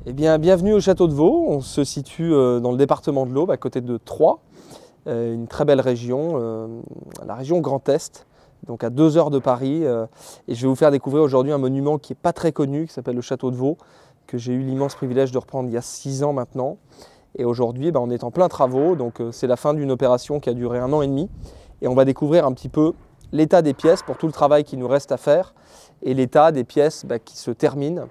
Eh bien, bienvenue au château de Vaux. On se situe dans le département de l'Aube, à côté de Troyes, une très belle région, la région Grand Est, donc à 2 heures de Paris. Et je vais vous faire découvrir aujourd'hui un monument qui n'est pas très connu, qui s'appelle le château de Vaux, que j'ai eu l'immense privilège de reprendre il y a 6 ans maintenant. Et aujourd'hui, on est en plein travaux, donc c'est la fin d'une opération qui a duré 1 an et demi. Et on va découvrir un petit peu l'état des pièces pour tout le travail qui nous reste à faire et l'état des pièces qui se terminent,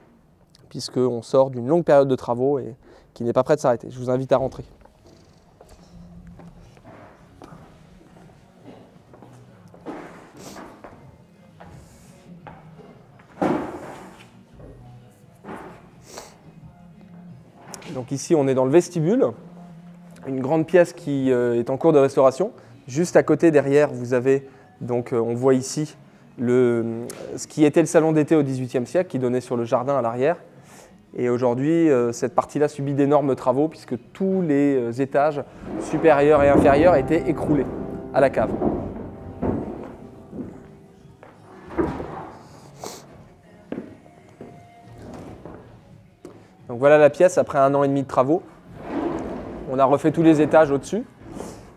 puisqu'on sort d'une longue période de travaux et qui n'est pas prêt de s'arrêter. Je vous invite à rentrer. Donc ici, on est dans le vestibule, une grande pièce qui est en cours de restauration. Juste à côté, derrière, vous avez, donc on voit ici, ce qui était le salon d'été au XVIIIe siècle, qui donnait sur le jardin à l'arrière. Et aujourd'hui, cette partie-là subit d'énormes travaux puisque tous les étages supérieurs et inférieurs étaient écroulés à la cave. Donc voilà la pièce après 1 an et demi de travaux. On a refait tous les étages au-dessus.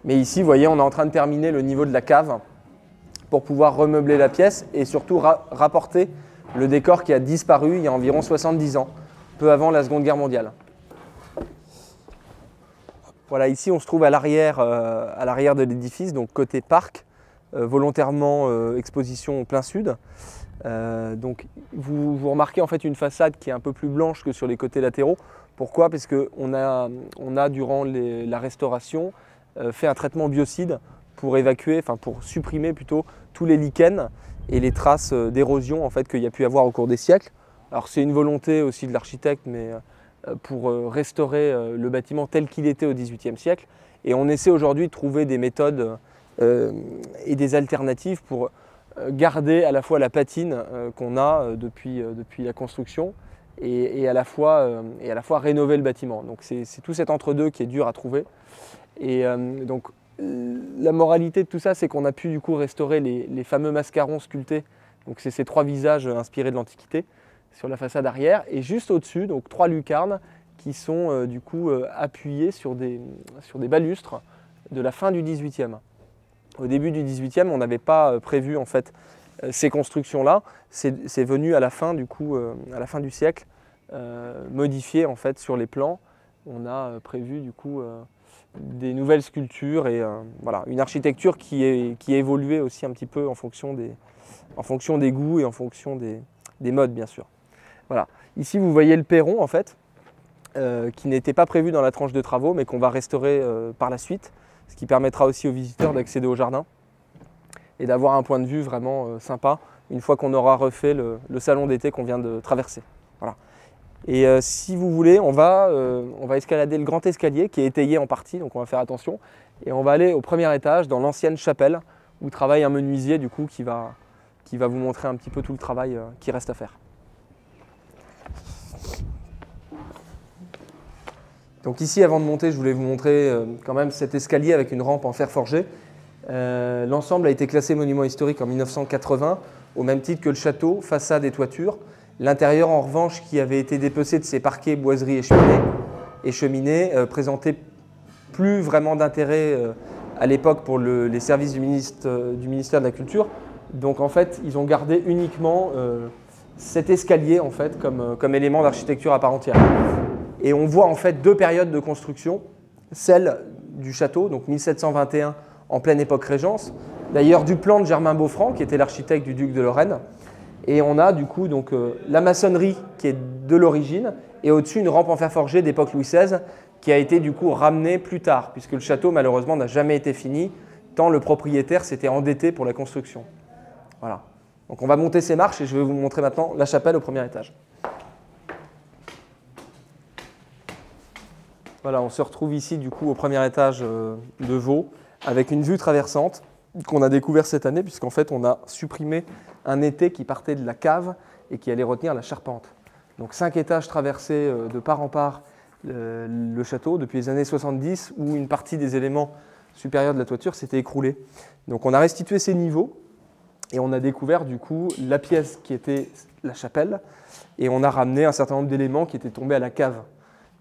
Mais ici, vous voyez, on est en train de terminer le niveau de la cave pour pouvoir remeubler la pièce et surtout rapporter le décor qui a disparu il y a environ 70 ans. Peu avant la Seconde Guerre mondiale. Voilà, ici on se trouve à l'arrière de l'édifice, donc côté parc, volontairement exposition au plein sud. Donc vous remarquez en fait une façade qui est un peu plus blanche que sur les côtés latéraux. Pourquoi? Parce qu'on a durant la restauration fait un traitement biocide pour évacuer, pour supprimer plutôt tous les lichens et les traces d'érosion en fait qu'il y a pu avoir au cours des siècles. Alors c'est une volonté aussi de l'architecte, mais pour restaurer le bâtiment tel qu'il était au XVIIIe siècle. Et on essaie aujourd'hui de trouver des méthodes et des alternatives pour garder à la fois la patine qu'on a depuis la construction et à la fois rénover le bâtiment. Donc c'est tout cet entre-deux qui est dur à trouver. Et donc la moralité de tout ça, c'est qu'on a pu du coup restaurer les fameux mascarons sculptés. Donc c'est ces 3 visages inspirés de l'Antiquité sur la façade arrière, et juste au-dessus, donc 3 lucarnes qui sont du coup appuyées sur des balustres de la fin du XVIIIe. Au début du XVIIIe, on n'avait pas prévu en fait ces constructions-là. C'est venu à la fin du coup, à la fin du siècle, modifié en fait sur les plans. On a prévu du coup des nouvelles sculptures et voilà, une architecture qui a évolué aussi un petit peu en fonction des goûts et en fonction des modes bien sûr. Voilà. Ici, vous voyez le perron en fait, qui n'était pas prévu dans la tranche de travaux, mais qu'on va restaurer par la suite, ce qui permettra aussi aux visiteurs d'accéder au jardin et d'avoir un point de vue vraiment sympa une fois qu'on aura refait le salon d'été qu'on vient de traverser. Voilà. Et si vous voulez, on va escalader le grand escalier qui est étayé en partie, donc on va faire attention, et on va aller au premier étage dans l'ancienne chapelle où travaille un menuisier du coup qui va vous montrer un petit peu tout le travail qui reste à faire. Donc ici, avant de monter, je voulais vous montrer quand même cet escalier avec une rampe en fer forgé. L'ensemble a été classé monument historique en 1980, au même titre que le château, façade et toiture. L'intérieur, en revanche, qui avait été dépecé de ses parquets, boiseries et cheminées, présentait plus vraiment d'intérêt à l'époque pour les services du ministère de la Culture. Donc en fait, ils ont gardé uniquement cet escalier en fait, comme élément d'architecture à part entière. Et on voit en fait 2 périodes de construction, celle du château, donc 1721 en pleine époque Régence, d'ailleurs du plan de Germain Beaufranc, qui était l'architecte du duc de Lorraine. Et on a du coup donc, la maçonnerie qui est de l'origine, et au-dessus une rampe en fer forgé d'époque Louis XVI, qui a été du coup ramenée plus tard, puisque le château malheureusement n'a jamais été fini, tant le propriétaire s'était endetté pour la construction. Voilà. Donc on va monter ces marches et je vais vous montrer maintenant la chapelle au premier étage. Voilà, on se retrouve ici du coup au premier étage de Vaux avec une vue traversante qu'on a découvert cette année puisqu'en fait on a supprimé un étai qui partait de la cave et qui allait retenir la charpente. Donc 5 étages traversés de part en part le château depuis les années 70 où une partie des éléments supérieurs de la toiture s'était écroulée. Donc on a restitué ces niveaux Et on a découvert du coup la pièce qui était la chapelle, et on a ramené un certain nombre d'éléments qui étaient tombés à la cave.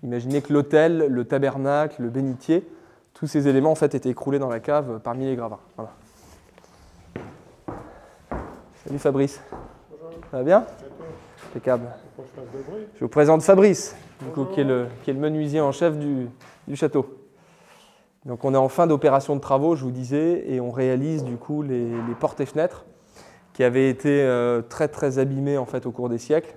Imaginez que l'autel, le tabernacle, le bénitier, tous ces éléments en fait étaient écroulés dans la cave parmi les gravats. Voilà. Salut Fabrice. Bonjour. Ça va bien? Impeccable. Je vous présente Fabrice, du coup, qui est le menuisier en chef du château. Donc on est en fin d'opération de travaux, je vous disais, et on réalise du coup les portes et fenêtres qui avaient été très très abîmées en fait au cours des siècles.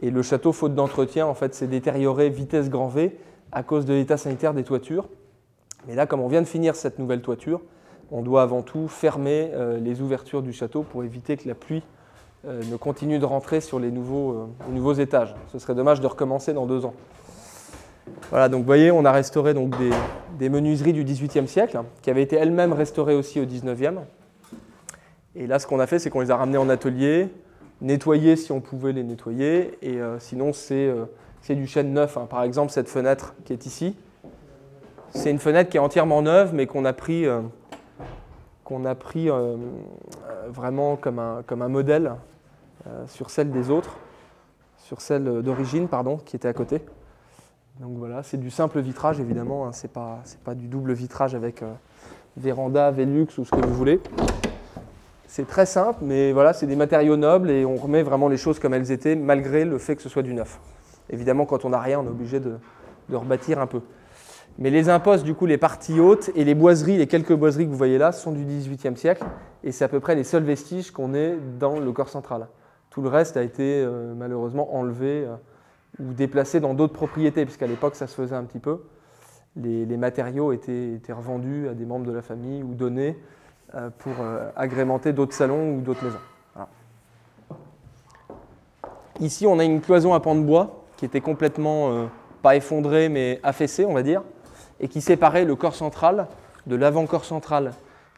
Et le château, faute d'entretien, en fait, s'est détérioré vitesse grand V à cause de l'état sanitaire des toitures. Mais là, comme on vient de finir cette nouvelle toiture, on doit avant tout fermer les ouvertures du château pour éviter que la pluie ne continue de rentrer sur les nouveaux étages. Ce serait dommage de recommencer dans 2 ans. Voilà, donc vous voyez, on a restauré donc des menuiseries du XVIIIe siècle, qui avaient été elles-mêmes restaurées aussi au XIXe. Et là, ce qu'on a fait, c'est qu'on les a ramenées en atelier, nettoyées si on pouvait les nettoyer, et sinon c'est du chêne neuf. Hein. Par exemple, cette fenêtre qui est ici, c'est une fenêtre qui est entièrement neuve, mais qu'on a pris vraiment comme un modèle sur celle des autres, sur celle d'origine, pardon, qui était à côté. Donc voilà, c'est du simple vitrage évidemment, hein, c'est pas du double vitrage avec véranda, Velux ou ce que vous voulez. C'est très simple, mais voilà, c'est des matériaux nobles et on remet vraiment les choses comme elles étaient malgré le fait que ce soit du neuf. Évidemment, quand on n'a rien, on est obligé de rebâtir un peu. Mais les impostes, du coup, les parties hautes et les boiseries, les quelques boiseries que vous voyez là, sont du XVIIIe siècle et c'est à peu près les seuls vestiges qu'on ait dans le corps central. Tout le reste a été malheureusement enlevé ou déplacé dans d'autres propriétés, puisqu'à l'époque ça se faisait un petit peu. Les matériaux étaient revendus à des membres de la famille ou donnés pour agrémenter d'autres salons ou d'autres maisons. Voilà. Ici on a une cloison à pans de bois qui était complètement, pas effondrée mais affaissée on va dire, et qui séparait le corps central de l'avant-corps central,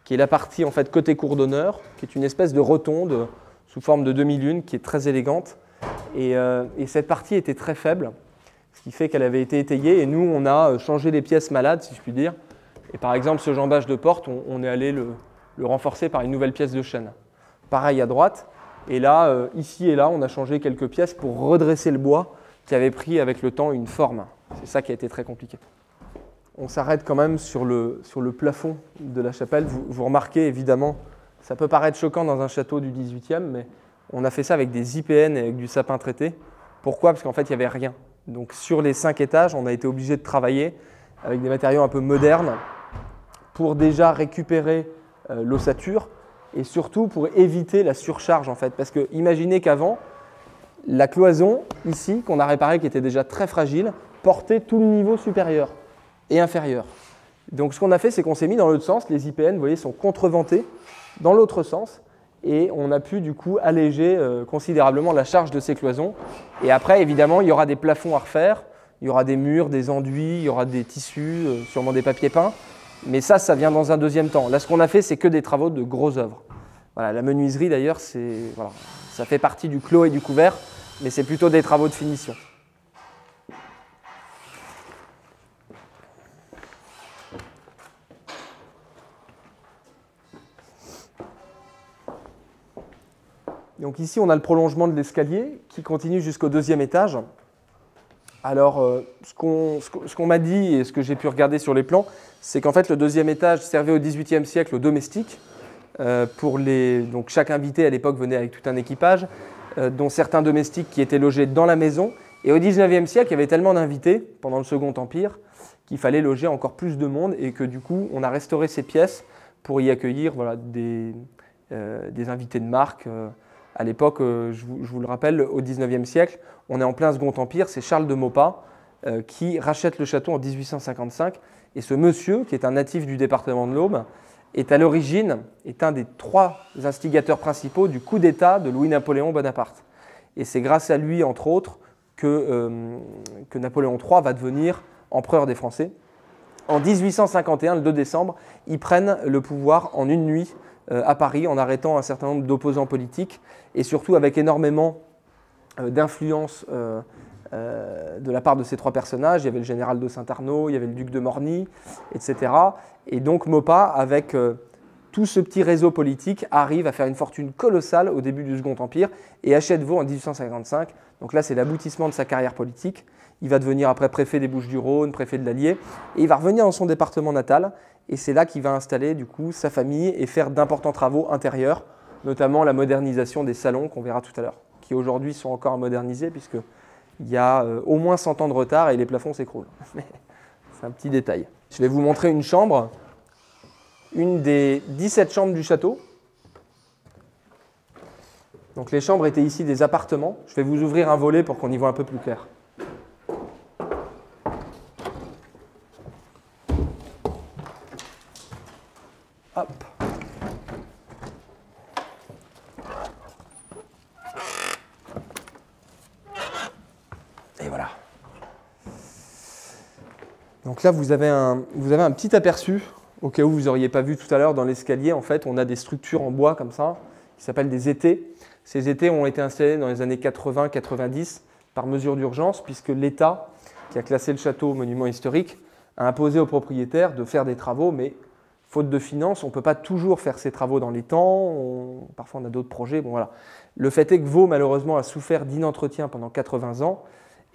qui est la partie en fait côté cour d'honneur, qui est une espèce de rotonde sous forme de demi-lune qui est très élégante. Et cette partie était très faible, ce qui fait qu'elle avait été étayée. Et nous, on a changé les pièces malades, si je puis dire. Et par exemple, ce jambage de porte, on est allé le renforcer par une nouvelle pièce de chêne. Pareil à droite. Et là, ici et là, on a changé quelques pièces pour redresser le bois qui avait pris avec le temps une forme. C'est ça qui a été très compliqué. On s'arrête quand même sur le plafond de la chapelle. Vous remarquez évidemment, ça peut paraître choquant dans un château du XVIIIe, mais on a fait ça avec des IPN et avec du sapin traité. Pourquoi? Parce qu'en fait, il n'y avait rien. Donc sur les 5 étages, on a été obligé de travailler avec des matériaux un peu modernes pour déjà récupérer l'ossature et surtout pour éviter la surcharge en fait. Parce que imaginez qu'avant, la cloison ici, qu'on a réparée, qui était déjà très fragile, portait tout le niveau supérieur et inférieur. Donc ce qu'on a fait, c'est qu'on s'est mis dans l'autre sens. Les IPN, vous voyez, sont contreventés dans l'autre sens. Et on a pu du coup alléger considérablement la charge de ces cloisons. Et après, évidemment, il y aura des plafonds à refaire, il y aura des murs, des enduits, il y aura des tissus, sûrement des papiers peints. Mais ça vient dans un deuxième temps. Là, ce qu'on a fait, c'est que des travaux de grosses œuvres. Voilà, la menuiserie, d'ailleurs, voilà, ça fait partie du clos et du couvert, mais c'est plutôt des travaux de finition. Donc ici, on a le prolongement de l'escalier qui continue jusqu'au 2e étage. Alors, ce qu'on m'a dit et ce que j'ai pu regarder sur les plans, c'est qu'en fait, le 2e étage servait au XVIIIe siècle aux domestiques. Donc chaque invité à l'époque venait avec tout un équipage, dont certains domestiques qui étaient logés dans la maison. Et au XIXe siècle, il y avait tellement d'invités pendant le Second Empire qu'il fallait loger encore plus de monde et que du coup, on a restauré ces pièces pour y accueillir voilà, des invités de marque. À l'époque, je vous le rappelle, au XIXe siècle, on est en plein Second Empire, c'est Charles de Maupas qui rachète le château en 1855. Et ce monsieur, qui est un natif du département de l'Aube, est à l'origine, est un des 3 instigateurs principaux du coup d'État de Louis-Napoléon Bonaparte. Et c'est grâce à lui, entre autres, que Napoléon III va devenir empereur des Français. En 1851, le 2 décembre, ils prennent le pouvoir en une nuit à Paris en arrêtant un certain nombre d'opposants politiques et surtout avec énormément d'influence de la part de ces 3 personnages. Il y avait le général de Saint-Arnaud, il y avait le duc de Morny, etc. Et donc Maupas, avec tout ce petit réseau politique arrive à faire une fortune colossale au début du Second Empire et achète Vaux en 1855. Donc là, c'est l'aboutissement de sa carrière politique. Il va devenir après préfet des Bouches-du-Rhône, préfet de l'Allier, et il va revenir dans son département natal. Et c'est là qu'il va installer du coup sa famille et faire d'importants travaux intérieurs, notamment la modernisation des salons qu'on verra tout à l'heure, qui aujourd'hui sont encore à moderniser puisqu'il y a au moins 100 ans de retard et les plafonds s'écroulent. C'est un petit détail. Je vais vous montrer une chambre, une des 17 chambres du château. Donc les chambres étaient ici des appartements. Je vais vous ouvrir un volet pour qu'on y voit un peu plus clair. Hop. Et voilà. Donc là, vous avez un petit aperçu, au cas où vous n'auriez pas vu tout à l'heure dans l'escalier. En fait, on a des structures en bois comme ça, qui s'appellent des étais. Ces étais ont été installés dans les années 80-90 par mesure d'urgence, puisque l'État, qui a classé le château monument historique, a imposé aux propriétaires de faire des travaux, mais faute de finances, on ne peut pas toujours faire ces travaux dans les temps. Parfois, on a d'autres projets. Bon, voilà. Le fait est que Vaux, malheureusement, a souffert d'inentretien pendant 80 ans.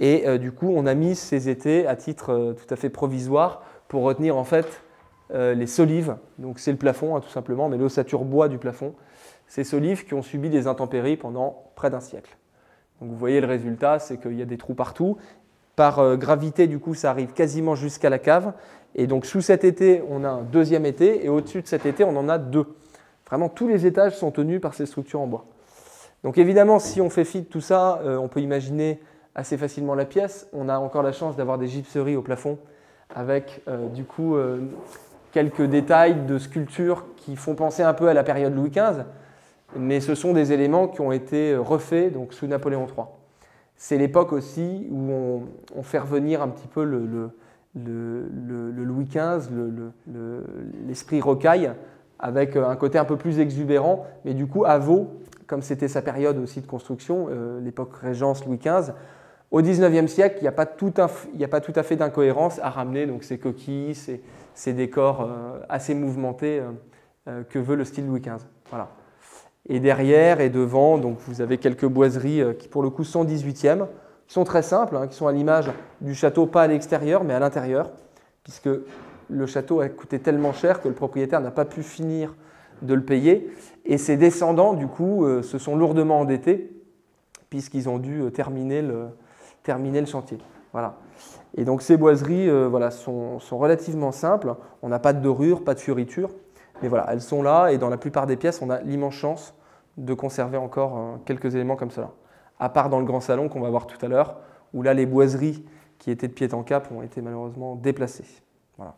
Et du coup, on a mis ces étais à titre tout à fait provisoire pour retenir en fait les solives. Donc c'est le plafond, hein, tout simplement, mais l'ossature bois du plafond. Ces solives qui ont subi des intempéries pendant près d'un siècle. Donc vous voyez le résultat, c'est qu'il y a des trous partout. Par gravité, du coup, ça arrive quasiment jusqu'à la cave. Et donc sous cet étai, on a un deuxième étai, et au-dessus de cet étai, on en a deux. Vraiment, tous les étages sont tenus par ces structures en bois. Donc évidemment, si on fait fi de tout ça, on peut imaginer assez facilement la pièce. On a encore la chance d'avoir des gypseries au plafond avec du coup quelques détails de sculptures qui font penser un peu à la période Louis XV, mais ce sont des éléments qui ont été refaits donc, sous Napoléon III. C'est l'époque aussi où on fait revenir un petit peu le Louis XV, l'esprit rocaille, avec un côté un peu plus exubérant, mais du coup à Vaux, comme c'était sa période aussi de construction, l'époque Régence Louis XV, au XIXe siècle, il n'y a pas tout à fait d'incohérence à ramener donc, ces coquilles, ces décors assez mouvementés que veut le style Louis XV. Voilà. Et derrière et devant, donc, vous avez quelques boiseries qui pour le coup sont 18e, qui sont très simples, hein, qui sont à l'image du château, pas à l'extérieur mais à l'intérieur, puisque le château a coûté tellement cher que le propriétaire n'a pas pu finir de le payer. Et ses descendants, du coup, se sont lourdement endettés, puisqu'ils ont dû terminer le chantier. Voilà. Et donc ces boiseries voilà, sont relativement simples. On n'a pas de dorure, pas de fioritures, mais voilà, elles sont là et dans la plupart des pièces, on a l'immense chance de conserver encore quelques éléments comme cela. À part dans le grand salon qu'on va voir tout à l'heure, où là les boiseries qui étaient de pied en cap ont été malheureusement déplacées. Voilà.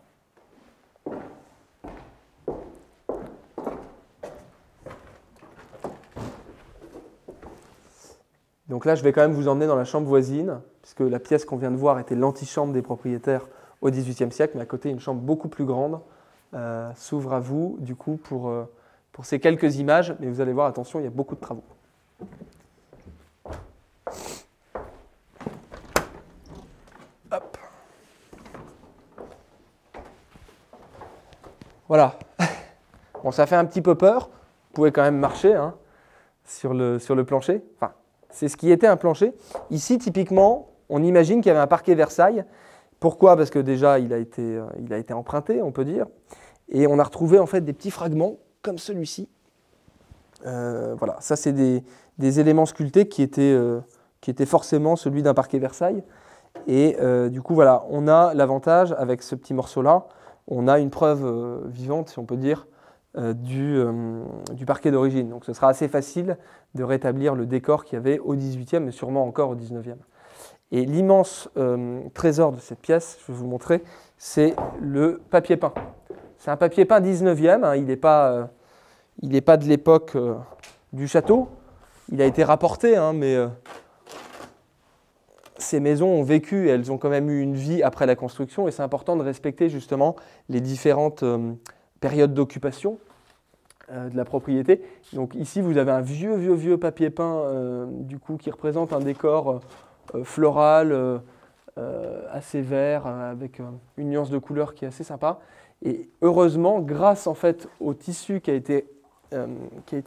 Donc là, je vais quand même vous emmener dans la chambre voisine, puisque la pièce qu'on vient de voir était l'antichambre des propriétaires au XVIIIe siècle, mais à côté, une chambre beaucoup plus grande s'ouvre à vous, du coup, pour ces quelques images. Mais vous allez voir, attention, il y a beaucoup de travaux. Hop. Voilà. Bon, ça fait un petit peu peur. Vous pouvez quand même marcher hein, sur le plancher. Enfin, c'est ce qui était un plancher. Ici, typiquement, on imagine qu'il y avait un parquet Versailles. Pourquoi? Parce que déjà, il a été emprunté, on peut dire. Et on a retrouvé en fait des petits fragments comme celui-ci. Voilà, ça c'est des éléments sculptés qui étaient forcément celui d'un parquet Versailles. Et du coup, voilà, on a l'avantage avec ce petit morceau-là, on a une preuve vivante, si on peut dire, du parquet d'origine. Donc ce sera assez facile de rétablir le décor qu'il y avait au XVIIIe, mais sûrement encore au XIXe. Et l'immense trésor de cette pièce, je vais vous montrer, c'est le papier peint. C'est un papier peint 19e, hein, il n'est pas de l'époque du château. Il a été rapporté, hein, mais ces maisons ont vécu, et elles ont quand même eu une vie après la construction, et c'est important de respecter justement les différentes périodes d'occupation de la propriété. Donc ici, vous avez un vieux papier peint du coup, qui représente un décor floral, assez vert, avec une nuance de couleur qui est assez sympa. Et heureusement, grâce en fait au tissu qui a été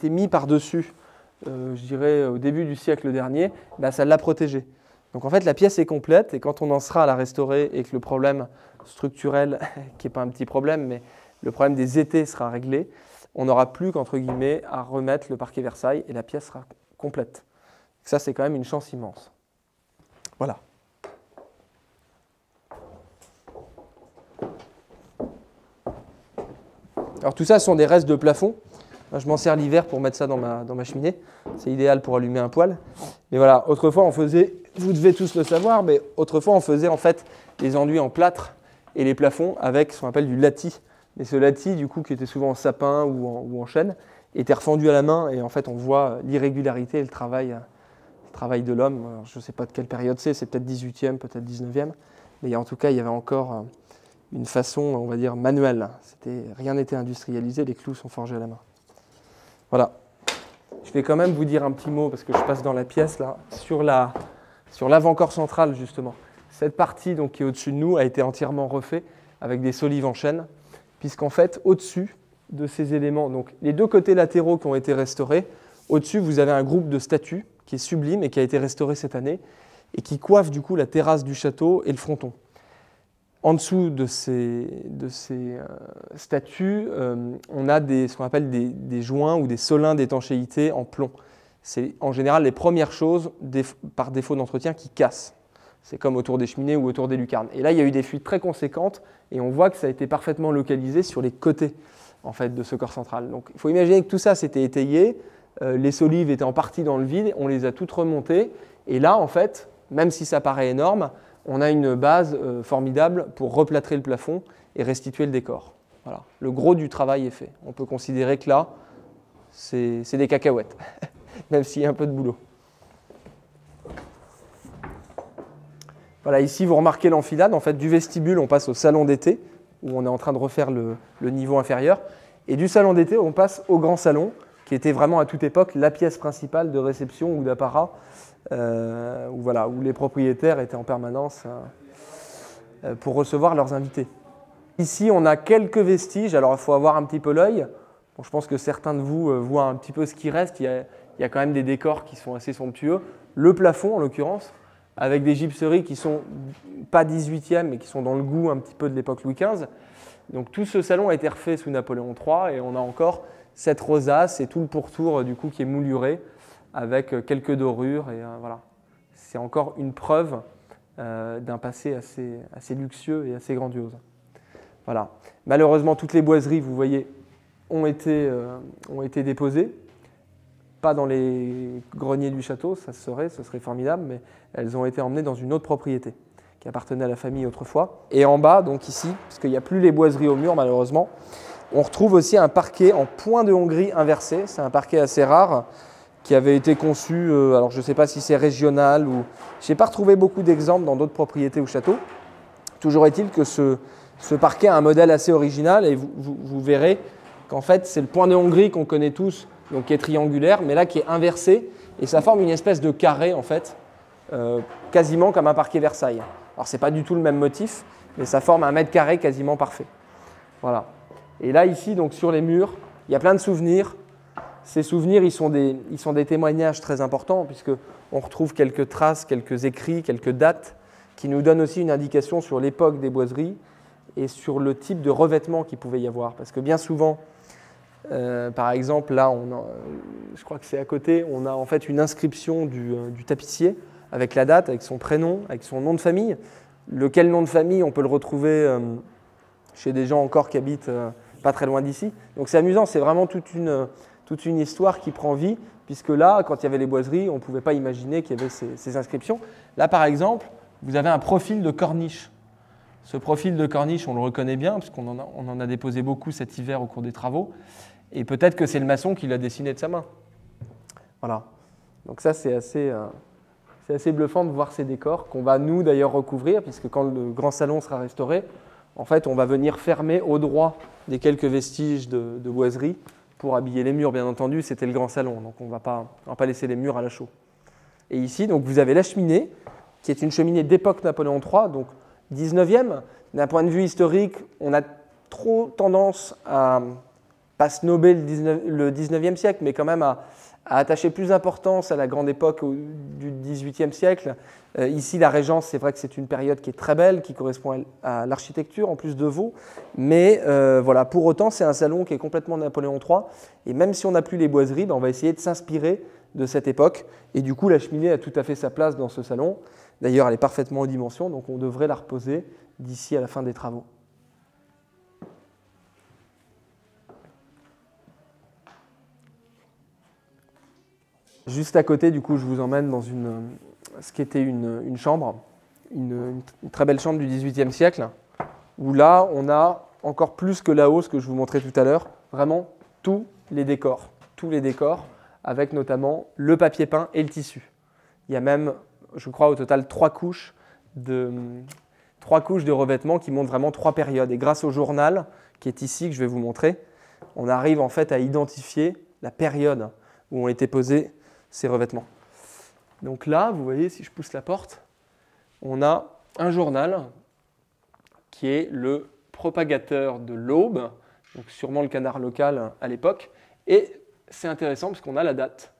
mis par-dessus, je dirais au début du siècle dernier, bah, ça l'a protégé. Donc en fait, la pièce est complète et quand on en sera à la restaurer et que le problème structurel, qui n'est pas un petit problème, mais le problème des étais sera réglé, on n'aura plus qu'entre guillemets à remettre le parquet Versailles et la pièce sera complète. Ça, c'est quand même une chance immense. Voilà. Alors tout ça, ce sont des restes de plafond. Je m'en sers l'hiver pour mettre ça dans ma cheminée. C'est idéal pour allumer un poêle. Mais voilà, autrefois on faisait, vous devez tous le savoir, mais autrefois on faisait en fait les enduits en plâtre et les plafonds avec ce qu'on appelle du latis. Mais ce latis, du coup, qui était souvent en sapin ou en chêne, était refendu à la main et en fait on voit l'irrégularité et le travail de l'homme. Je ne sais pas de quelle période c'est peut-être 18e, peut-être 19e. Mais en tout cas, il y avait encore une façon, on va dire, manuelle. Rien n'était industrialisé, les clous sont forgés à la main. Voilà. Je vais quand même vous dire un petit mot, parce que je passe dans la pièce, là, sur l'avant-corps central, justement. Cette partie donc, qui est au-dessus de nous a été entièrement refaite avec des solives en chêne, puisqu'en fait, au-dessus de ces éléments, donc les deux côtés latéraux qui ont été restaurés, au-dessus, vous avez un groupe de statues qui est sublime et qui a été restauré cette année, et qui coiffe du coup la terrasse du château et le fronton. En dessous de ces statues, on a ce qu'on appelle des joints ou des solins d'étanchéité en plomb. C'est en général les premières choses, par défaut d'entretien, qui cassent. C'est comme autour des cheminées ou autour des lucarnes. Et là, il y a eu des fuites très conséquentes et on voit que ça a été parfaitement localisé sur les côtés en fait, de ce corps central. Donc, il faut imaginer que tout ça s'était étayé, les solives étaient en partie dans le vide, on les a toutes remontées. Et là, en fait, même si ça paraît énorme, on a une base formidable pour replâtrer le plafond et restituer le décor. Voilà. Le gros du travail est fait. On peut considérer que là, c'est des cacahuètes, même s'il y a un peu de boulot. Voilà, ici, vous remarquez l'enfilade. En fait, du vestibule, on passe au salon d'été, où on est en train de refaire le niveau inférieur. Et du salon d'été, on passe au grand salon, qui était vraiment à toute époque la pièce principale de réception ou d'apparat, où les propriétaires étaient en permanence pour recevoir leurs invités. Ici, on a quelques vestiges. Alors, il faut avoir un petit peu l'œil. Bon, je pense que certains de vous voient un petit peu ce qui reste. Il y a quand même des décors qui sont assez somptueux. Le plafond, en l'occurrence, avec des gypseries qui sont pas 18e, mais qui sont dans le goût un petit peu de l'époque Louis XV. Donc, tout ce salon a été refait sous Napoléon III et on a encore cette rosace et tout le pourtour du coup qui est mouluré avec quelques dorures. Et voilà. C'est encore une preuve d'un passé assez luxueux et assez grandiose. Voilà. Malheureusement, toutes les boiseries, vous voyez, ont été déposées. Pas dans les greniers du château, ce serait formidable, mais elles ont été emmenées dans une autre propriété qui appartenait à la famille autrefois. Et en bas, donc ici, parce qu'il n'y a plus les boiseries au mur malheureusement, on retrouve aussi un parquet en point de Hongrie inversé. C'est un parquet assez rare qui avait été conçu, alors je ne sais pas si c'est régional ou... Je n'ai pas retrouvé beaucoup d'exemples dans d'autres propriétés ou châteaux. Toujours est-il que ce parquet a un modèle assez original et vous verrez qu'en fait c'est le point de Hongrie qu'on connaît tous, donc qui est triangulaire, mais là qui est inversé et ça forme une espèce de carré en fait, quasiment comme un parquet Versailles. Alors c'est pas du tout le même motif, mais ça forme un mètre carré quasiment parfait. Voilà. Et là ici donc sur les murs, il y a plein de souvenirs. Ces souvenirs ils sont des témoignages très importants puisque on retrouve quelques traces, quelques écrits, quelques dates qui nous donnent aussi une indication sur l'époque des boiseries et sur le type de revêtement qu'il pouvait y avoir. Parce que bien souvent, par exemple, là, je crois que c'est à côté, on a en fait une inscription du tapissier avec la date, avec son prénom, avec son nom de famille. Lequel nom de famille, on peut le retrouver chez des gens encore qui habitent pas très loin d'ici. Donc c'est amusant, c'est vraiment toute une histoire qui prend vie, puisque là, quand il y avait les boiseries, on ne pouvait pas imaginer qu'il y avait ces inscriptions. Là, par exemple, vous avez un profil de corniche. Ce profil de corniche, on le reconnaît bien, puisqu'on en a déposé beaucoup cet hiver au cours des travaux. Et peut-être que c'est le maçon qui l'a dessiné de sa main. Voilà. Donc ça, c'est assez bluffant de voir ces décors, qu'on va nous d'ailleurs recouvrir, puisque quand le grand salon sera restauré, en fait, on va venir fermer au droit des quelques vestiges de boiserie pour habiller les murs, bien entendu. C'était le grand salon, donc on ne va pas laisser les murs à la chaux. Et ici, donc, vous avez la cheminée, qui est une cheminée d'époque Napoléon III, donc 19e. D'un point de vue historique, on a trop tendance à pas snober le 19e siècle, mais quand même à attacher plus d'importance à la grande époque du 18e siècle. Ici, la Régence, c'est vrai que c'est une période qui est très belle, qui correspond à l'architecture, en plus de Vaux. Mais voilà, pour autant, c'est un salon qui est complètement Napoléon III. Et même si on n'a plus les boiseries, ben, on va essayer de s'inspirer de cette époque. Et du coup, la cheminée a tout à fait sa place dans ce salon. D'ailleurs, elle est parfaitement aux dimensions, donc on devrait la reposer d'ici à la fin des travaux. Juste à côté, du coup, je vous emmène dans ce qui était une chambre, une très belle chambre du XVIIIe siècle, où là, on a encore plus que là-haut, ce que je vous montrais tout à l'heure, vraiment tous les décors, avec notamment le papier peint et le tissu. Il y a même, je crois, au total 3 couches de revêtements qui montrent vraiment 3 périodes. Et grâce au journal, qui est ici, que je vais vous montrer, on arrive en fait à identifier la période où ont été posés ces revêtements. Donc là, vous voyez, si je pousse la porte, on a un journal qui est le propagateur de l'Aube, donc sûrement le Canard local à l'époque. Et c'est intéressant parce qu'on a la date,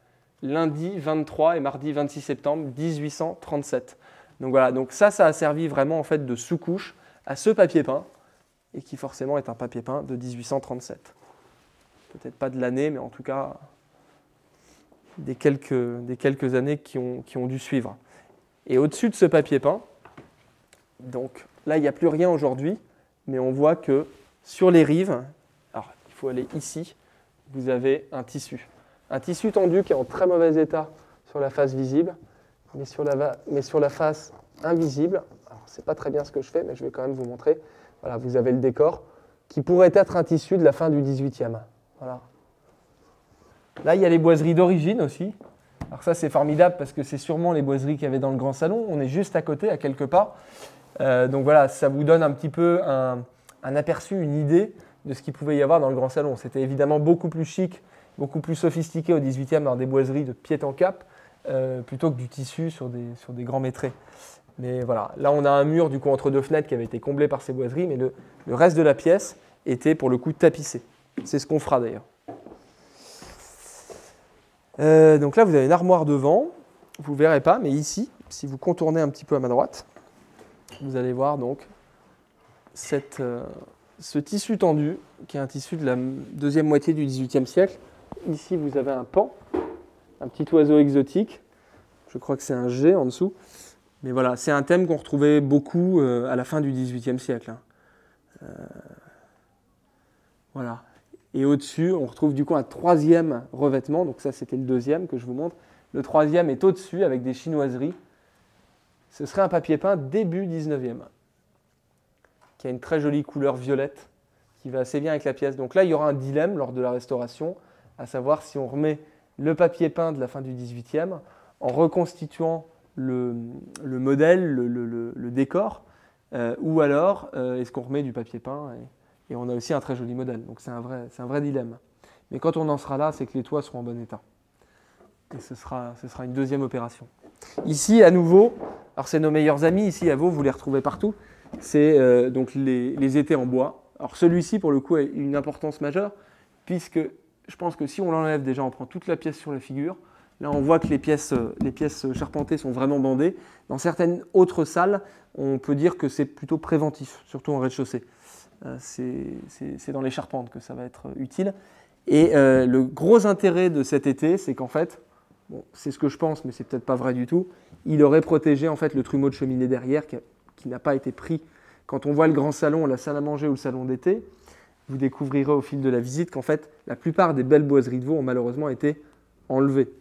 lundi 23 et mardi 26 septembre 1837. Donc voilà, donc ça a servi vraiment en fait de sous-couche à ce papier peint, et qui forcément est un papier peint de 1837. Peut-être pas de l'année, mais en tout cas des quelques années qui ont dû suivre. Et au-dessus de ce papier peint, donc là il n'y a plus rien aujourd'hui, mais on voit que sur les rives, alors il faut aller ici, vous avez un tissu. Un tissu tendu qui est en très mauvais état sur la face visible, mais sur la face invisible. Alors c'est pas très bien ce que je fais, mais je vais quand même vous montrer. Voilà, vous avez le décor qui pourrait être un tissu de la fin du 18e. Voilà. Là, il y a les boiseries d'origine aussi. Alors ça, c'est formidable parce que c'est sûrement les boiseries qu'il y avait dans le grand salon. On est juste à côté, à quelques pas. Donc voilà, ça vous donne un petit peu un aperçu, une idée de ce qu'il pouvait y avoir dans le grand salon. C'était évidemment beaucoup plus chic, beaucoup plus sophistiqué au 18e dans des boiseries de pied en cap, plutôt que du tissu sur des grands métrés. Mais voilà, là on a un mur du coup entre 2 fenêtres qui avait été comblé par ces boiseries, mais le reste de la pièce était pour le coup tapissé. C'est ce qu'on fera d'ailleurs. Donc là, vous avez une armoire devant, vous ne verrez pas, mais ici, si vous contournez un petit peu à ma droite, vous allez voir donc ce tissu tendu, qui est un tissu de la deuxième moitié du XVIIIe siècle. Ici, vous avez un paon, un petit oiseau exotique, je crois que c'est un G en dessous, mais voilà, c'est un thème qu'on retrouvait beaucoup à la fin du XVIIIe siècle. Voilà. Et au-dessus, on retrouve du coup un 3e revêtement. Donc ça, c'était le 2e que je vous montre. Le 3e est au-dessus avec des chinoiseries. Ce serait un papier peint début 19e, qui a une très jolie couleur violette, qui va assez bien avec la pièce. Donc là, il y aura un dilemme lors de la restauration, à savoir si on remet le papier peint de la fin du 18e en reconstituant le modèle, le décor, ou alors est-ce qu'on remet du papier peint et on a aussi un très joli modèle, donc c'est un vrai dilemme. Mais quand on en sera là, c'est que les toits seront en bon état. Et ce sera une deuxième opération. Ici, à nouveau, alors c'est nos meilleurs amis, ici à Vaux, vous les retrouvez partout, c'est donc les étais en bois. Alors celui-ci, pour le coup, a une importance majeure, puisque je pense que si on l'enlève déjà, on prend toute la pièce sur la figure. Là, on voit que les pièces charpentées sont vraiment bandées. Dans certaines autres salles, on peut dire que c'est plutôt préventif, surtout en rez-de-chaussée. C'est dans les charpentes que ça va être utile. Et le gros intérêt de cet été, c'est qu'en fait, bon, c'est ce que je pense, mais c'est peut-être pas vrai du tout, il aurait protégé en fait le trumeau de cheminée derrière qui n'a pas été pris. Quand on voit le grand salon, la salle à manger ou le salon d'été, vous découvrirez au fil de la visite qu'en fait, la plupart des belles boiseries de Vaux ont malheureusement été enlevées.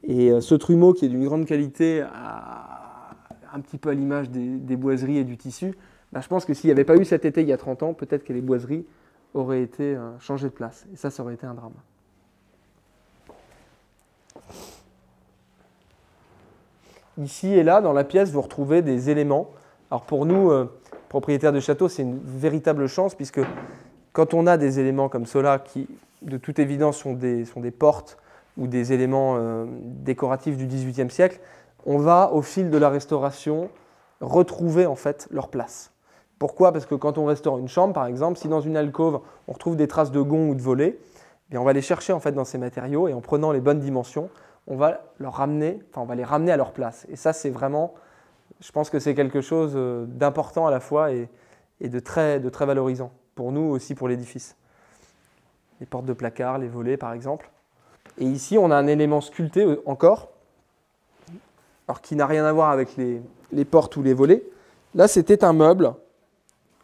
Et ce trumeau qui est d'une grande qualité, un petit peu à l'image des boiseries et du tissu, je pense que s'il n'y avait pas eu cet été il y a 30 ans, peut-être que les boiseries auraient été changées de place. Et ça aurait été un drame. Ici et là, dans la pièce, vous retrouvez des éléments. Alors pour nous, propriétaires de château, c'est une véritable chance, puisque quand on a des éléments comme ceux-là, qui de toute évidence sont des portes ou des éléments décoratifs du XVIIIe siècle, on va, au fil de la restauration, retrouver en fait leur place. Pourquoi? Parce que quand on restaure une chambre, par exemple, si dans une alcôve, on retrouve des traces de gonds ou de volets, eh bien on va les chercher en fait dans ces matériaux et en prenant les bonnes dimensions, on va les ramener à leur place. Et ça, c'est vraiment, je pense que c'est quelque chose d'important à la fois et de très valorisant pour nous aussi pour l'édifice. Les portes de placard, les volets par exemple. Et ici, on a un élément sculpté encore, alors qui n'a rien à voir avec les portes ou les volets. Là, c'était un meuble.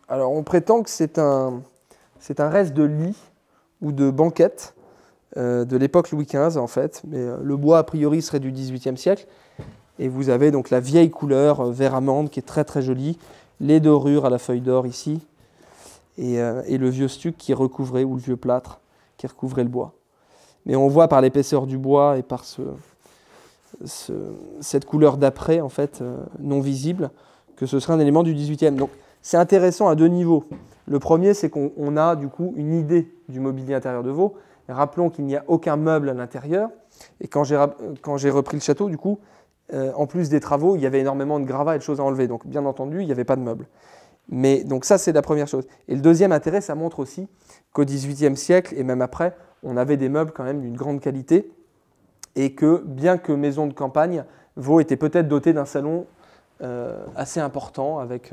Alors, on prétend que c'est un reste de lit ou de banquette de l'époque Louis XV, en fait. Mais le bois, a priori, serait du XVIIIe siècle. Et vous avez donc la vieille couleur vert amande qui est très très jolie. Les dorures à la feuille d'or ici. Et le vieux stuc qui recouvrait, ou le vieux plâtre qui recouvrait le bois. Mais on voit par l'épaisseur du bois et par cette couleur d'après, en fait, non visible, que ce serait un élément du XVIIIe. Donc, c'est intéressant à deux niveaux. Le premier, c'est qu'on a du coup une idée du mobilier intérieur de Vaux. Rappelons qu'il n'y a aucun meuble à l'intérieur. Et quand j'ai repris le château, du coup, en plus des travaux, il y avait énormément de gravats et de choses à enlever. Donc, bien entendu, il n'y avait pas de meubles. Mais donc ça, c'est la première chose. Et le deuxième intérêt, ça montre aussi qu'au XVIIIe siècle, et même après, on avait des meubles quand même d'une grande qualité. Et que, bien que maison de campagne, Vaux était peut-être doté d'un salon assez important avec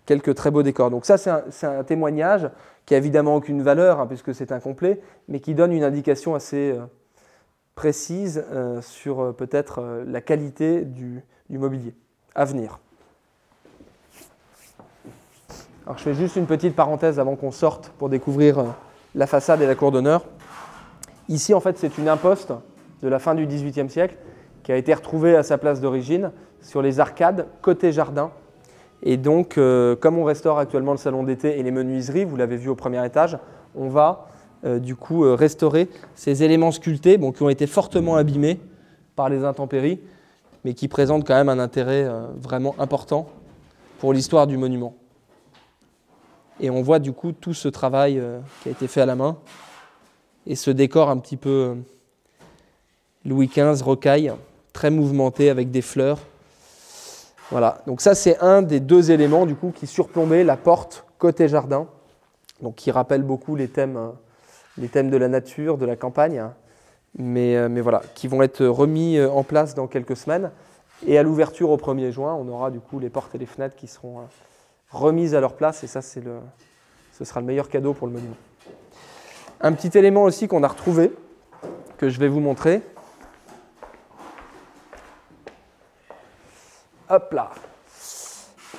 quelques très beaux décors. Donc ça, c'est un témoignage qui n'a évidemment aucune valeur, hein, puisque c'est incomplet, mais qui donne une indication assez précise sur peut-être la qualité du mobilier à venir. Alors, je fais juste une petite parenthèse avant qu'on sorte pour découvrir la façade et la cour d'honneur. Ici, en fait, c'est une imposte de la fin du XVIIIe siècle qui a été retrouvée à sa place d'origine sur les arcades côté jardin. Et donc, comme on restaure actuellement le salon d'été et les menuiseries, vous l'avez vu au premier étage, on va du coup restaurer ces éléments sculptés qui ont été fortement abîmés par les intempéries, mais qui présentent quand même un intérêt vraiment important pour l'histoire du monument. Et on voit du coup tout ce travail qui a été fait à la main et ce décor un petit peu Louis XV, rocaille, très mouvementé avec des fleurs. Voilà, donc ça c'est un des deux éléments du coup qui surplombaient la porte côté jardin, donc qui rappelle beaucoup les thèmes de la nature, de la campagne, mais voilà, qui vont être remis en place dans quelques semaines. Et à l'ouverture au 1er juin, on aura du coup les portes et les fenêtres qui seront remises à leur place, et ça ce sera le meilleur cadeau pour le monument. Un petit élément aussi qu'on a retrouvé, que je vais vous montrer. Hop là.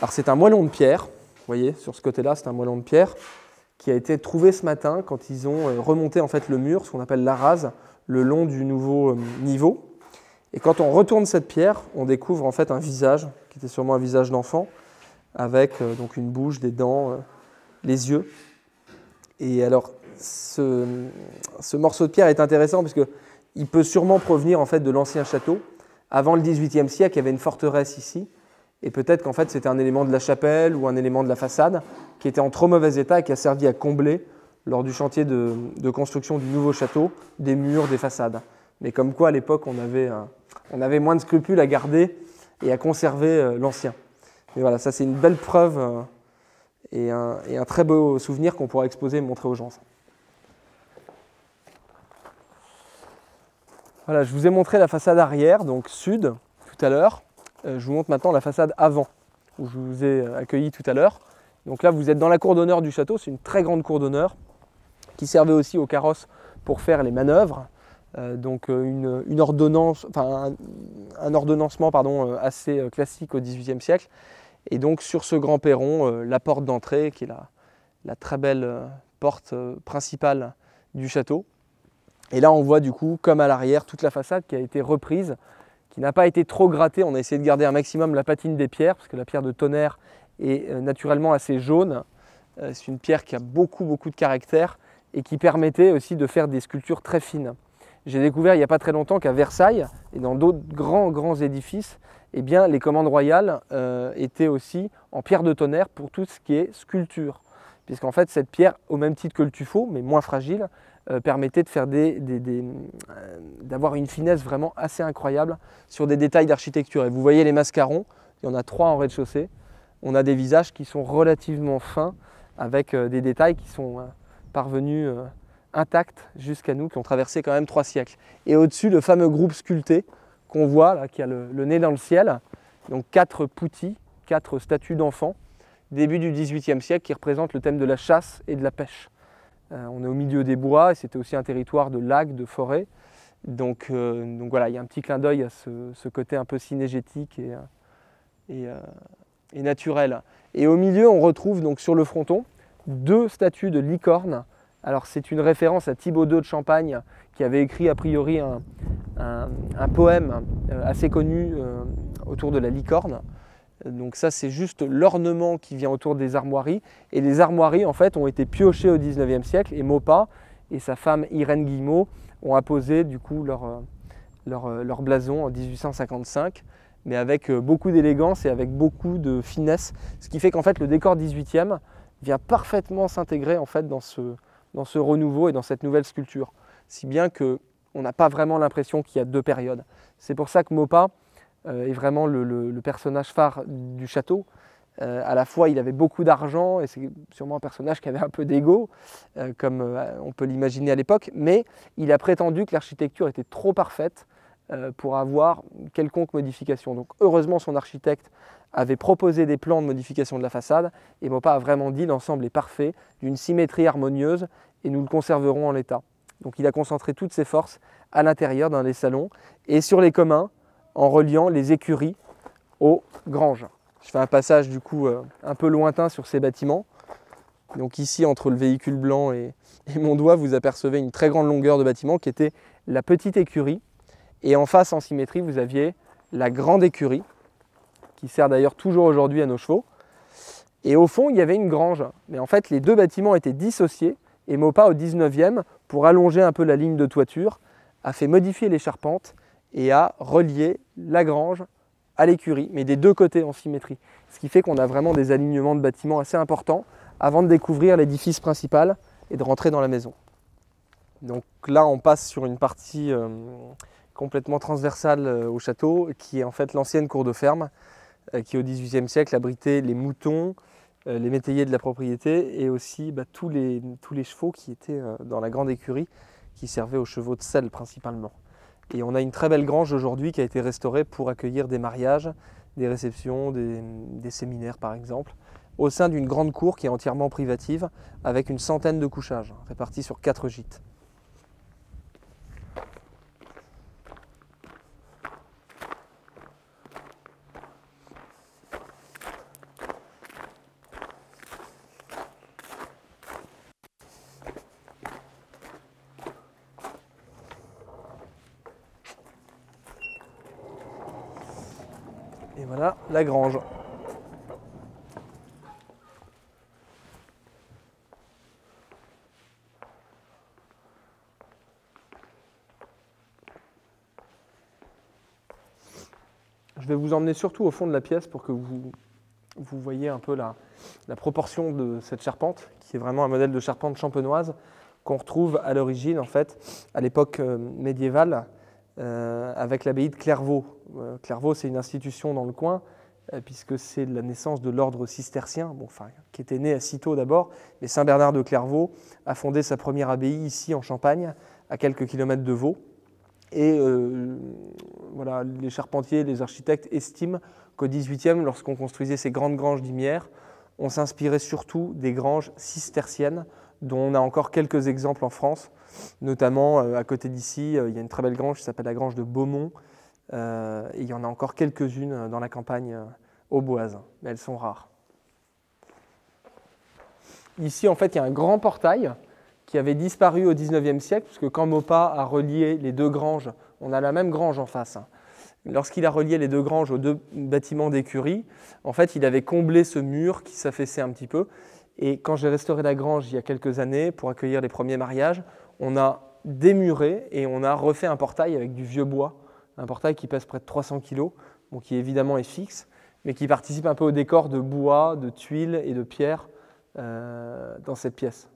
Alors c'est un moellon de pierre, vous voyez, sur ce côté-là, c'est un moellon de pierre qui a été trouvé ce matin quand ils ont remonté en fait le mur, ce qu'on appelle la rase, le long du nouveau niveau. Et quand on retourne cette pierre, on découvre en fait un visage, qui était sûrement un visage d'enfant, avec donc une bouche, des dents, les yeux. Et alors, ce morceau de pierre est intéressant parce qu'il peut sûrement provenir en fait de l'ancien château. Avant le XVIIIe siècle, il y avait une forteresse ici, et peut-être qu'en fait c'était un élément de la chapelle ou un élément de la façade qui était en trop mauvais état et qui a servi à combler, lors du chantier de construction du nouveau château, des murs, des façades. Mais comme quoi à l'époque on avait moins de scrupules à garder et à conserver l'ancien. Et voilà, ça c'est une belle preuve et un très beau souvenir qu'on pourra exposer et montrer aux gens. Voilà, je vous ai montré la façade arrière, donc sud, tout à l'heure. Je vous montre maintenant la façade avant, où je vous ai accueilli tout à l'heure. Donc là, vous êtes dans la cour d'honneur du château. C'est une très grande cour d'honneur qui servait aussi aux carrosses pour faire les manœuvres. Donc une ordonnance, enfin un ordonnancement assez classique au XVIIIe siècle. Et donc sur ce grand perron, la porte d'entrée, qui est la très belle porte principale du château. Et là, on voit du coup, comme à l'arrière, toute la façade qui a été reprise, qui n'a pas été trop grattée. On a essayé de garder un maximum la patine des pierres, parce que la pierre de tonnerre est naturellement assez jaune. C'est une pierre qui a beaucoup de caractère et qui permettait aussi de faire des sculptures très fines. J'ai découvert il n'y a pas très longtemps qu'à Versailles et dans d'autres grands édifices, eh bien, les commandes royales étaient aussi en pierre de tonnerre pour tout ce qui est sculpture. Puisqu'en fait, cette pierre, au même titre que le tuffeau, mais moins fragile, permettait de faire d'avoir une finesse vraiment assez incroyable sur des détails d'architecture. Et vous voyez les mascarons, il y en a 3 en rez-de-chaussée. On a des visages qui sont relativement fins avec des détails qui sont parvenus intacts jusqu'à nous, qui ont traversé quand même 3 siècles. Et au-dessus, le fameux groupe sculpté qu'on voit, là, qui a le nez dans le ciel, donc 4 poutis, 4 statues d'enfants, début du XVIIIe siècle, qui représentent le thème de la chasse et de la pêche. On est au milieu des bois, et c'était aussi un territoire de lacs, de forêts. Donc voilà, il y a un petit clin d'œil à ce côté un peu synégétique et naturel. Et au milieu, on retrouve donc sur le fronton 2 statues de licornes. Alors c'est une référence à Thibaut II de Champagne, qui avait écrit a priori un poème assez connu autour de la licorne. Donc ça, c'est juste l'ornement qui vient autour des armoiries. Et les armoiries, en fait, ont été piochées au XIXe siècle. Et Maupas et sa femme Irène Guillemot ont apposé du coup leur blason en 1855, mais avec beaucoup d'élégance et avec beaucoup de finesse. Ce qui fait qu'en fait, le décor 18e vient parfaitement s'intégrer en fait dans ce renouveau et dans cette nouvelle sculpture. Si bien qu'on n'a pas vraiment l'impression qu'il y a 2 périodes. C'est pour ça que Maupas est vraiment le personnage phare du château. À la fois, il avait beaucoup d'argent et c'est sûrement un personnage qui avait un peu d'ego, comme on peut l'imaginer à l'époque, mais il a prétendu que l'architecture était trop parfaite pour avoir quelconque modification. Donc heureusement, son architecte avait proposé des plans de modification de la façade et Maupas a vraiment dit l'ensemble est parfait, d'une symétrie harmonieuse et nous le conserverons en l'état. Donc il a concentré toutes ses forces à l'intérieur dans les salons et sur les communs, en reliant les écuries aux granges. Je fais un passage du coup un peu lointain sur ces bâtiments. Donc ici, entre le véhicule blanc et mon doigt, vous apercevez une très grande longueur de bâtiment qui était la petite écurie. Et en face, en symétrie, vous aviez la grande écurie, qui sert d'ailleurs toujours aujourd'hui à nos chevaux. Et au fond, il y avait une grange. Mais en fait, les 2 bâtiments étaient dissociés. Et Maupas, au 19e, pour allonger un peu la ligne de toiture, a fait modifier les charpentes et a relié la grange à l'écurie, mais des 2 côtés en symétrie. Ce qui fait qu'on a vraiment des alignements de bâtiments assez importants avant de découvrir l'édifice principal et de rentrer dans la maison. Donc là, on passe sur une partie complètement transversale au château, qui est en fait l'ancienne cour de ferme, qui au XVIIIe siècle abritait les moutons, les métayers de la propriété et aussi tous les chevaux qui étaient dans la grande écurie, qui servaient aux chevaux de selle principalement. Et on a une très belle grange aujourd'hui qui a été restaurée pour accueillir des mariages, des réceptions, des séminaires par exemple, au sein d'une grande cour qui est entièrement privative avec une centaine de couchages répartis sur 4 gîtes. Et voilà la grange. Je vais vous emmener surtout au fond de la pièce pour que vous voyez un peu la proportion de cette charpente, qui est vraiment un modèle de charpente champenoise qu'on retrouve à l'origine, en fait, à l'époque médiévale, avec l'abbaye de Clairvaux. Clairvaux, c'est une institution dans le coin, puisque c'est la naissance de l'ordre cistercien, qui était né à Cîteaux d'abord, mais Saint Bernard de Clairvaux a fondé sa première abbaye ici en Champagne, à quelques kilomètres de Vaud. Et voilà, les charpentiers, les architectes estiment qu'au XVIIIe, lorsqu'on construisait ces grandes granges d'Imières, on s'inspirait surtout des granges cisterciennes, dont on a encore quelques exemples en France, notamment à côté d'ici, il y a une très belle grange qui s'appelle la grange de Beaumont, et il y en a encore quelques-unes dans la campagne auboise, mais elles sont rares. Ici, en fait, il y a un grand portail qui avait disparu au XIXe siècle, puisque quand Maupas a relié les 2 granges, on a la même grange en face. Lorsqu'il a relié les 2 granges aux 2 bâtiments d'écurie, en fait, il avait comblé ce mur qui s'affaissait un petit peu. Et quand j'ai restauré la grange il y a quelques années pour accueillir les premiers mariages, on a démuré et on a refait un portail avec du vieux bois, un portail qui pèse près de 300 kg, qui évidemment est fixe, mais qui participe un peu au décor de bois, de tuiles et de pierres dans cette pièce.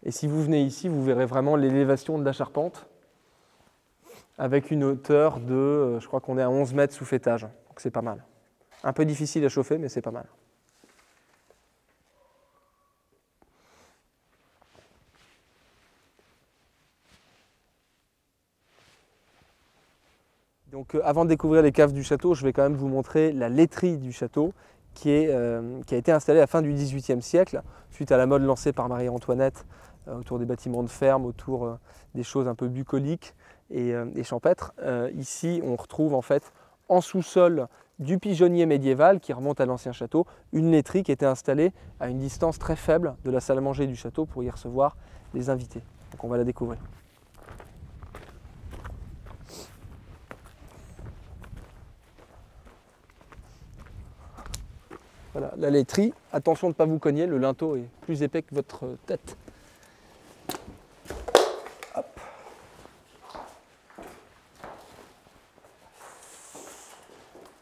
Et si vous venez ici, vous verrez vraiment l'élévation de la charpente avec une hauteur de, je crois qu'on est à 11 mètres sous faîtage. Donc c'est pas mal. Un peu difficile à chauffer, mais c'est pas mal. Donc avant de découvrir les caves du château, je vais quand même vous montrer la laiterie du château qui a été installée à la fin du XVIIIe siècle, suite à la mode lancée par Marie-Antoinette autour des bâtiments de ferme, autour des choses un peu bucoliques et champêtres. Ici, on retrouve en fait en sous-sol du pigeonnier médiéval qui remonte à l'ancien château, une laiterie qui était installée à une distance très faible de la salle à manger du château pour y recevoir les invités. Donc on va la découvrir. Voilà, la laiterie, attention de ne pas vous cogner, le linteau est plus épais que votre tête. Hop.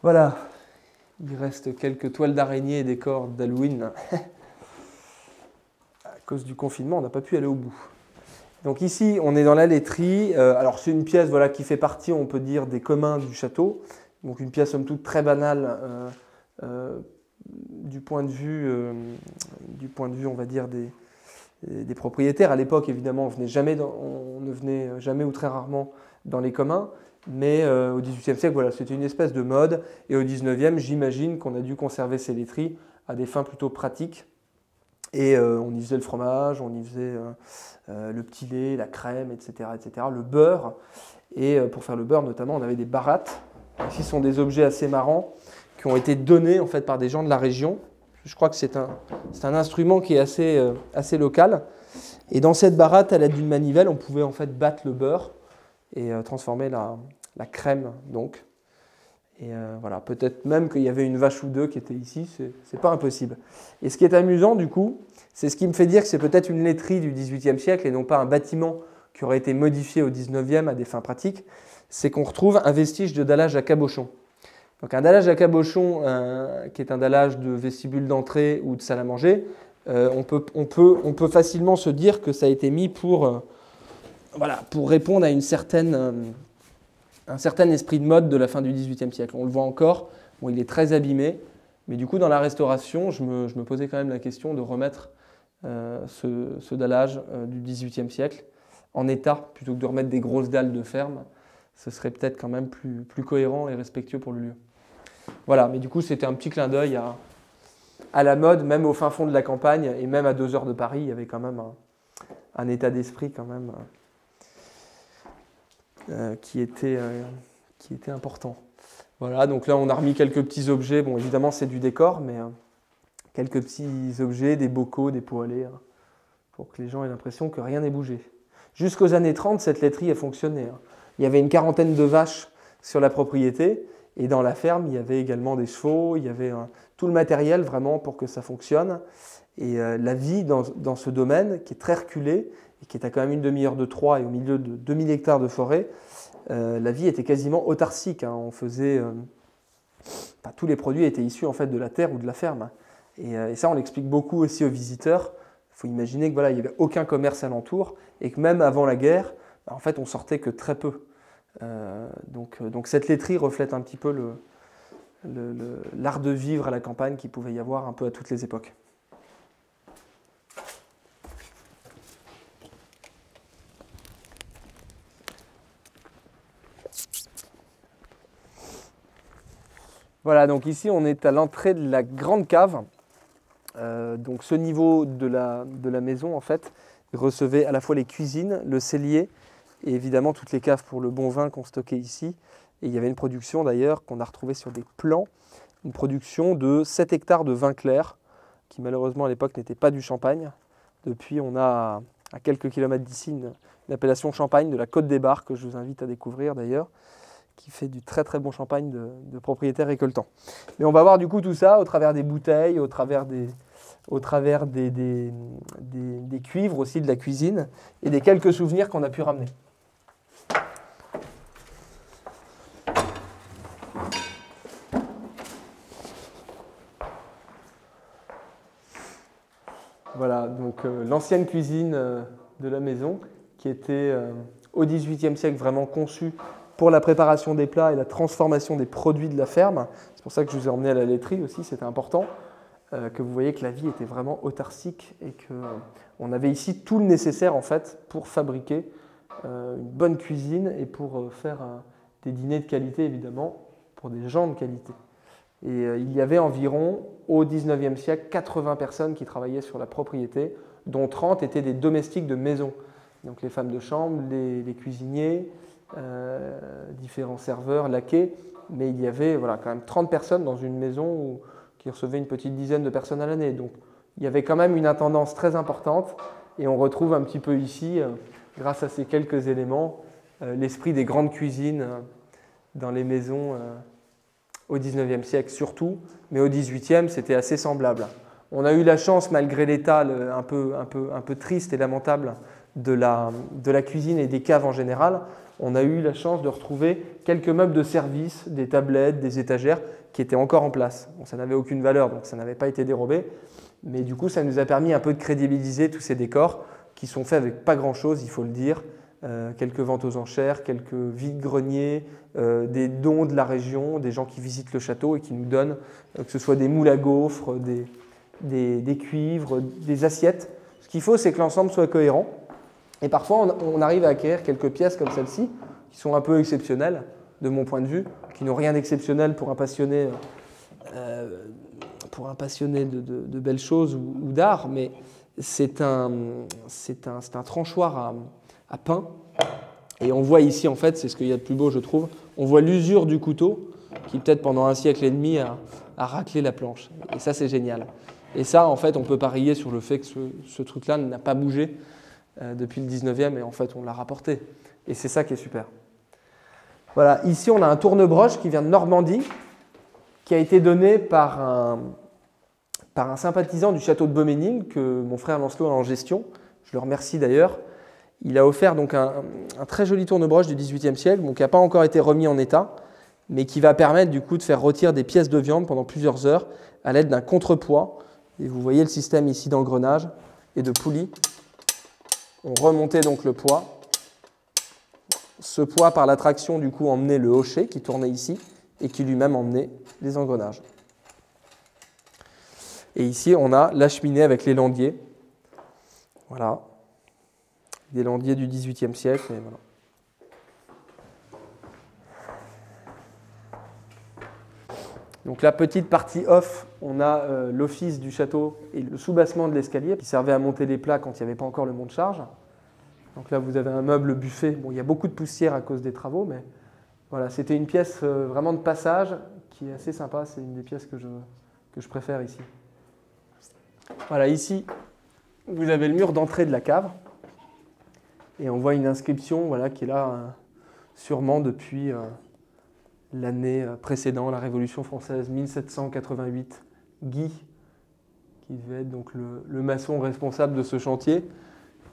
Voilà, il reste quelques toiles d'araignée et des cordes d'Halloween. À cause du confinement, on n'a pas pu aller au bout. Donc ici, on est dans la laiterie. Alors c'est une pièce voilà, qui fait partie, on peut dire, des communs du château. Donc une pièce somme toute très banale du point de vue, on va dire, des propriétaires. À l'époque, évidemment, on ne venait jamais ou très rarement dans les communs. Mais au XVIIIe siècle, voilà, c'était une espèce de mode. Et au XIXe, j'imagine qu'on a dû conserver ces laiteries à des fins plutôt pratiques. Et on y faisait le fromage, on y faisait le petit lait, la crème, etc., le beurre. Et pour faire le beurre, notamment, on avait des barattes. Ici, ce sont des objets assez marrants qui ont été donnés en fait, par des gens de la région. Je crois que c'est un instrument qui est assez local. Et dans cette baratte, à l'aide d'une manivelle, on pouvait en fait battre le beurre et transformer la crème. Donc. Et voilà, peut-être même qu'il y avait une vache ou deux qui était ici, c'est pas impossible. Et ce qui est amusant du coup, c'est ce qui me fait dire que c'est peut-être une laiterie du XVIIIe siècle et non pas un bâtiment qui aurait été modifié au XIXe à des fins pratiques, c'est qu'on retrouve un vestige de dallage à cabochon. Donc un dallage à cabochon, qui est un dallage de vestibule d'entrée ou de salle à manger, on peut facilement se dire que ça a été mis pour répondre à un certain esprit de mode de la fin du XVIIIe siècle. On le voit encore, bon, il est très abîmé, mais du coup dans la restauration, je me posais quand même la question de remettre ce dallage du XVIIIe siècle en état, plutôt que de remettre des grosses dalles de ferme. Ce serait peut-être quand même plus cohérent et respectueux pour le lieu. Voilà, mais du coup c'était un petit clin d'œil à la mode, même au fin fond de la campagne, et même à 2 heures de Paris, il y avait quand même un état d'esprit quand même qui était important. Voilà, donc là on a remis quelques petits objets. Bon, évidemment c'est du décor, mais quelques petits objets, des bocaux, des pots à lait, pour que les gens aient l'impression que rien n'est bougé. Jusqu'aux années 30, cette laiterie a fonctionné. Il y avait une quarantaine de vaches sur la propriété, et dans la ferme, il y avait également des chevaux, il y avait tout le matériel vraiment pour que ça fonctionne. Et la vie dans ce domaine, qui est très reculé, et qui est à quand même une demi-heure de Troyes et au milieu de 2000 hectares de forêt, la vie était quasiment autarcique. On faisait, tous les produits étaient issus en fait de la terre ou de la ferme. Et ça, on l'explique beaucoup aussi aux visiteurs. Il faut imaginer que voilà, il n'y avait aucun commerce alentour et que même avant la guerre, en fait, on sortait que très peu. Donc cette laiterie reflète un petit peu l'art de vivre à la campagne qu'il pouvait y avoir un peu à toutes les époques. Voilà, donc ici on est à l'entrée de la grande cave. Donc ce niveau de la maison, en fait, recevait à la fois les cuisines, le cellier et évidemment toutes les caves pour le bon vin qu'on stockait ici. Et il y avait une production d'ailleurs qu'on a retrouvée sur des plans, une production de 7 hectares de vin clair, qui malheureusement à l'époque n'était pas du champagne. Depuis, on a à quelques kilomètres d'ici une appellation champagne de la Côte des Bars, que je vous invite à découvrir d'ailleurs, qui fait du très très bon champagne de propriétaires récoltants. Mais on va voir du coup tout ça au travers des bouteilles, au travers des cuivres aussi de la cuisine et des quelques souvenirs qu'on a pu ramener. Voilà, donc l'ancienne cuisine de la maison qui était au XVIIIe siècle vraiment conçue pour la préparation des plats et la transformation des produits de la ferme. C'est pour ça que je vous ai emmené à la laiterie aussi, c'était important, que vous voyez que la vie était vraiment autarcique et qu'on avait ici tout le nécessaire en fait pour fabriquer une bonne cuisine et pour faire des dîners de qualité évidemment, pour des gens de qualité. Et il y avait environ, au XIXe siècle, 80 personnes qui travaillaient sur la propriété, dont 30 étaient des domestiques de maison. Donc les femmes de chambre, les cuisiniers, différents serveurs, laquais. Mais il y avait voilà, quand même 30 personnes dans une maison qui recevait une petite dizaine de personnes à l'année. Donc il y avait quand même une intendance très importante. Et on retrouve un petit peu ici, grâce à ces quelques éléments, l'esprit des grandes cuisines dans les maisons au XIXe siècle surtout, mais au XVIIIe, c'était assez semblable. On a eu la chance, malgré l'état un peu triste et lamentable de la cuisine et des caves en général, on a eu la chance de retrouver quelques meubles de service, des tablettes, des étagères, qui étaient encore en place. Bon, ça n'avait aucune valeur, donc ça n'avait pas été dérobé, mais du coup, ça nous a permis un peu de crédibiliser tous ces décors qui sont faits avec pas grand-chose, il faut le dire. Quelques ventes aux enchères, quelques vides-greniers, des dons de la région, des gens qui visitent le château et qui nous donnent, que ce soit des moules à gaufres, des cuivres, des assiettes. Ce qu'il faut, c'est que l'ensemble soit cohérent. Et parfois, on arrive à acquérir quelques pièces comme celle-ci, qui sont un peu exceptionnelles, de mon point de vue, qui n'ont rien d'exceptionnel pour un passionné, de belles choses ou d'art, mais c'est un tranchoir à pain. Et on voit ici, en fait, c'est ce qu'il y a de plus beau, je trouve, on voit l'usure du couteau qui, peut-être pendant un siècle et demi, a raclé la planche. Et ça, c'est génial. Et ça, en fait, on peut parier sur le fait que ce truc-là n'a pas bougé depuis le 19e, et en fait, on l'a rapporté. Et c'est ça qui est super. Voilà, ici, on a un tourne-broche qui vient de Normandie, qui a été donné par un sympathisant du château de Beauménil, que mon frère Lancelot a en gestion. Je le remercie d'ailleurs. Il a offert donc un très joli tourne-broche du XVIIIe siècle, qui n'a pas encore été remis en état, mais qui va permettre du coup de faire rôtir des pièces de viande pendant plusieurs heures à l'aide d'un contrepoids. Et vous voyez le système ici d'engrenage et de poulie. On remontait donc le poids. Ce poids, par la traction, du coup, emmenait le hochet qui tournait ici et qui lui-même emmenait les engrenages. Et ici, on a la cheminée avec les landiers. Voilà. Des landiers du XVIIIe siècle. Et voilà. Donc la petite partie off, on a l'office du château et le soubassement de l'escalier qui servait à monter les plats quand il n'y avait pas encore le monte-charge. Donc là, vous avez un meuble buffet. Bon, il y a beaucoup de poussière à cause des travaux, mais voilà, c'était une pièce vraiment de passage qui est assez sympa. C'est une des pièces que je préfère ici. Voilà, ici, vous avez le mur d'entrée de la cave. Et on voit une inscription voilà, qui est là sûrement depuis l'année précédente, la Révolution française, 1788. Guy, qui devait être donc le maçon responsable de ce chantier.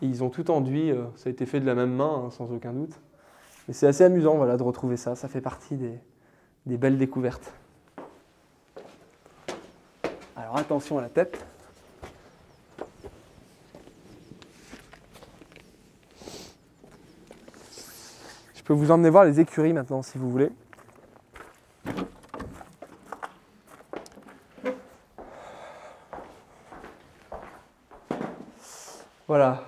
Et ils ont tout enduit, ça a été fait de la même main, hein, sans aucun doute. Et c'est assez amusant voilà, de retrouver ça, ça fait partie des belles découvertes. Alors attention à la tête. Je peux vous emmener voir les écuries maintenant, si vous voulez. Voilà.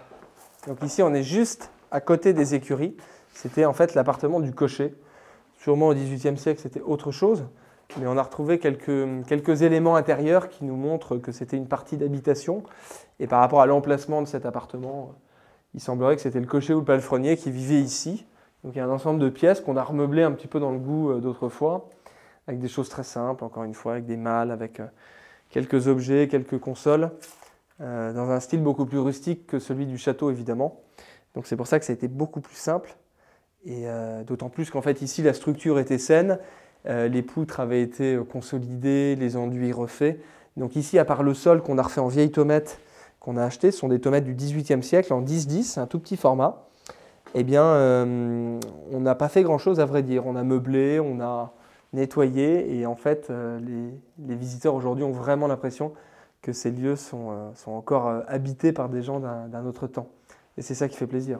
Donc ici, on est juste à côté des écuries. C'était en fait l'appartement du cocher. Sûrement au XVIIIe siècle, c'était autre chose. Mais on a retrouvé quelques éléments intérieurs qui nous montrent que c'était une partie d'habitation. Et par rapport à l'emplacement de cet appartement, il semblerait que c'était le cocher ou le palefrenier qui vivait ici. Donc il y a un ensemble de pièces qu'on a remeublées un petit peu dans le goût d'autrefois, avec des choses très simples, encore une fois, avec des malles, avec quelques objets, quelques consoles, dans un style beaucoup plus rustique que celui du château, évidemment. Donc c'est pour ça que ça a été beaucoup plus simple, et d'autant plus qu'en fait ici la structure était saine, les poutres avaient été consolidées, les enduits refaits. Donc ici, à part le sol qu'on a refait en vieilles tomates qu'on a achetées, ce sont des tomates du XVIIIe siècle en 10-10, un tout petit format. Eh bien, on n'a pas fait grand-chose à vrai dire. On a meublé, on a nettoyé et en fait, les visiteurs aujourd'hui ont vraiment l'impression que ces lieux sont encore habités par des gens d'un autre temps. Et c'est ça qui fait plaisir.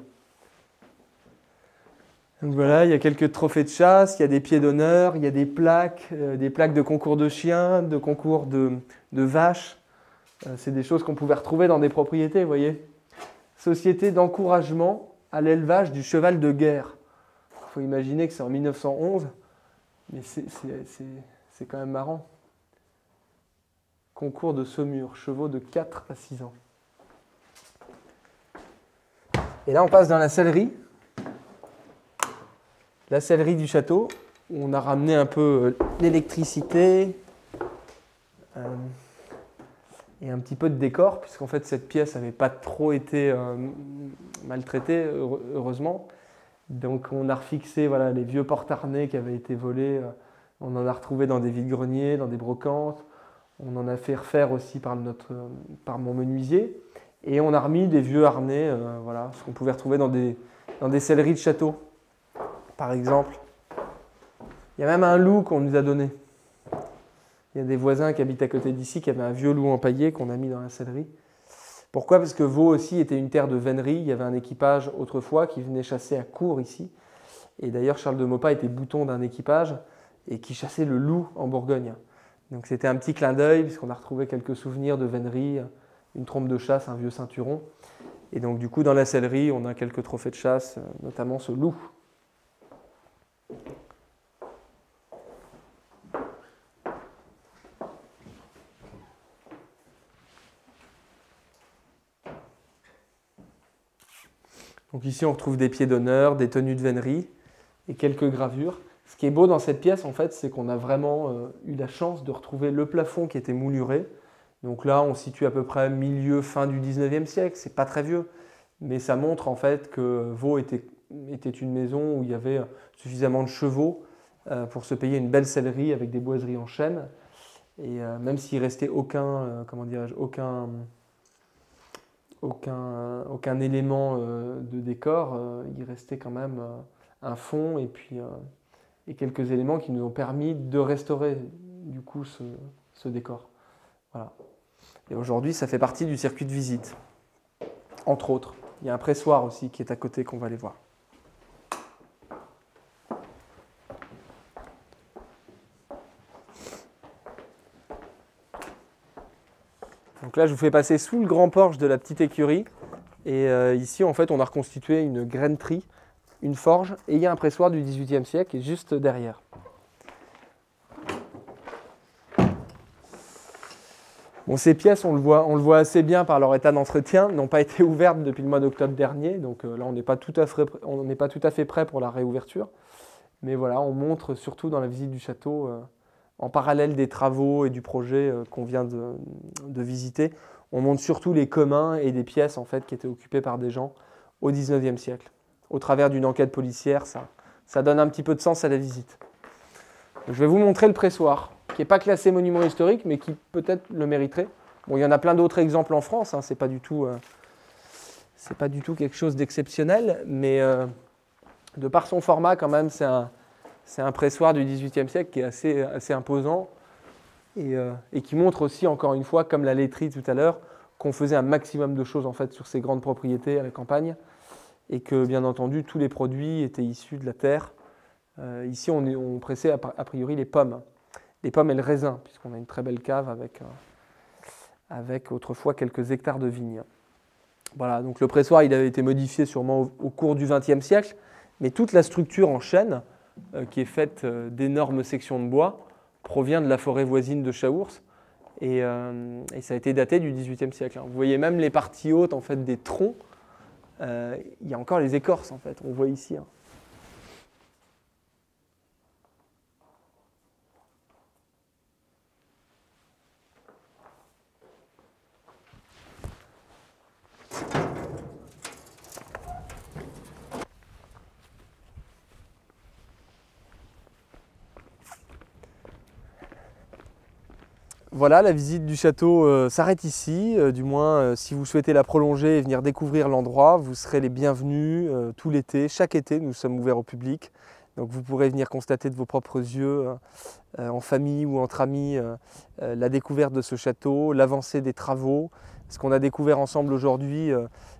Donc voilà, il y a quelques trophées de chasse, il y a des pieds d'honneur, il y a des plaques de concours de chiens, de concours de vaches. C'est des choses qu'on pouvait retrouver dans des propriétés, vous voyez. Société d'encouragement à l'élevage du cheval de guerre. Il faut imaginer que c'est en 1911, mais c'est quand même marrant. Concours de Saumur, chevaux de 4 à 6 ans. Et là, on passe dans la sellerie. La sellerie du château, où on a ramené un peu l'électricité et un petit peu de décor, puisqu'en fait, cette pièce n'avait pas trop été maltraitée, heureusement. Donc, on a refixé voilà, les vieux porte-harnais qui avaient été volés. On en a retrouvé dans des vide-greniers, dans des brocantes. On en a fait refaire aussi par mon menuisier. Et on a remis des vieux harnais, voilà, ce qu'on pouvait retrouver dans des selleries de château, par exemple. Il y a même un loup qu'on nous a donné. Il y a des voisins qui habitent à côté d'ici qui avaient un vieux loup empaillé qu'on a mis dans la sellerie. Pourquoi? Parce que Vaud aussi était une terre de vénerie. Il y avait un équipage autrefois qui venait chasser à Cours ici. Et d'ailleurs, Charles de Maupas était bouton d'un équipage et qui chassait le loup en Bourgogne. Donc c'était un petit clin d'œil puisqu'on a retrouvé quelques souvenirs de vénerie, une trompe de chasse, un vieux ceinturon. Et donc du coup, dans la sellerie, on a quelques trophées de chasse, notamment ce loup. Donc ici, on retrouve des pieds d'honneur, des tenues de vénerie et quelques gravures. Ce qui est beau dans cette pièce, en fait, c'est qu'on a vraiment eu la chance de retrouver le plafond qui était mouluré. Donc là, on se situe à peu près milieu, fin du 19e siècle. C'est pas très vieux, mais ça montre en fait que Vaud était une maison où il y avait suffisamment de chevaux pour se payer une belle sellerie avec des boiseries en chêne. Et même s'il restait aucun élément de décor, il restait quand même un fond et quelques éléments qui nous ont permis de restaurer du coup ce décor. Voilà. Et aujourd'hui, ça fait partie du circuit de visite, entre autres. Il y a un pressoir aussi qui est à côté qu'on va aller voir. Donc là, je vous fais passer sous le grand porche de la petite écurie. Et ici, en fait, on a reconstitué une grainerie, une forge, et il y a un pressoir du XVIIIe siècle qui est juste derrière. Bon, ces pièces, on le voit assez bien par leur état d'entretien, n'ont pas été ouvertes depuis le mois d'octobre dernier. Donc là, on n'est pas tout à fait prêt pour la réouverture. Mais voilà, on montre surtout dans la visite du château, en parallèle des travaux et du projet qu'on vient de visiter, on montre surtout les communs et des pièces en fait, qui étaient occupées par des gens au XIXe siècle. Au travers d'une enquête policière, ça donne un petit peu de sens à la visite. Donc, je vais vous montrer le pressoir, qui n'est pas classé monument historique, mais qui peut-être le mériterait. Bon, il y en a plein d'autres exemples en France, hein, c'est pas du tout quelque chose d'exceptionnel, mais de par son format, quand même, c'est un pressoir du XVIIIe siècle qui est assez imposant et qui montre aussi, encore une fois, comme la laiterie tout à l'heure, qu'on faisait un maximum de choses en fait, sur ces grandes propriétés à la campagne et que, bien entendu, tous les produits étaient issus de la terre. Ici, on pressait a priori les pommes et le raisin, puisqu'on a une très belle cave avec autrefois quelques hectares de vignes. Voilà, donc le pressoir il avait été modifié sûrement au cours du XXe siècle, mais toute la structure en chêne, qui est faite d'énormes sections de bois, provient de la forêt voisine de Chaours, et ça a été daté du XVIIIe siècle. Vous voyez même les parties hautes en fait, des troncs, il y a encore les écorces, en fait, on voit ici. Voilà, la visite du château s'arrête ici. Du moins, si vous souhaitez la prolonger et venir découvrir l'endroit, vous serez les bienvenus tout l'été. Chaque été, nous sommes ouverts au public. Donc vous pourrez venir constater de vos propres yeux, en famille ou entre amis, la découverte de ce château, l'avancée des travaux. Ce qu'on a découvert ensemble aujourd'hui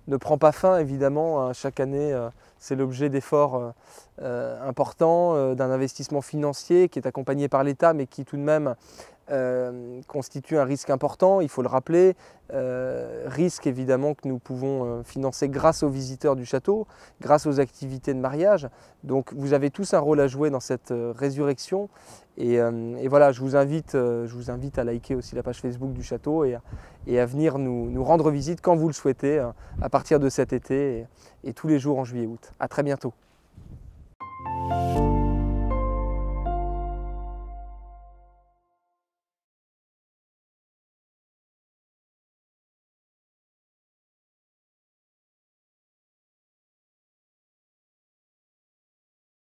ne prend pas fin évidemment, hein. Chaque année, c'est l'objet d'efforts importants, d'un investissement financier qui est accompagné par l'État, mais qui tout de même constitue un risque important, il faut le rappeler. Risque évidemment que nous pouvons financer grâce aux visiteurs du château, grâce aux activités de mariage. Donc vous avez tous un rôle à jouer dans cette résurrection. Et voilà, je vous invite à liker aussi la page Facebook du château et à venir nous rendre visite quand vous le souhaitez, à partir de cet été et tous les jours en juillet-août. À très bientôt.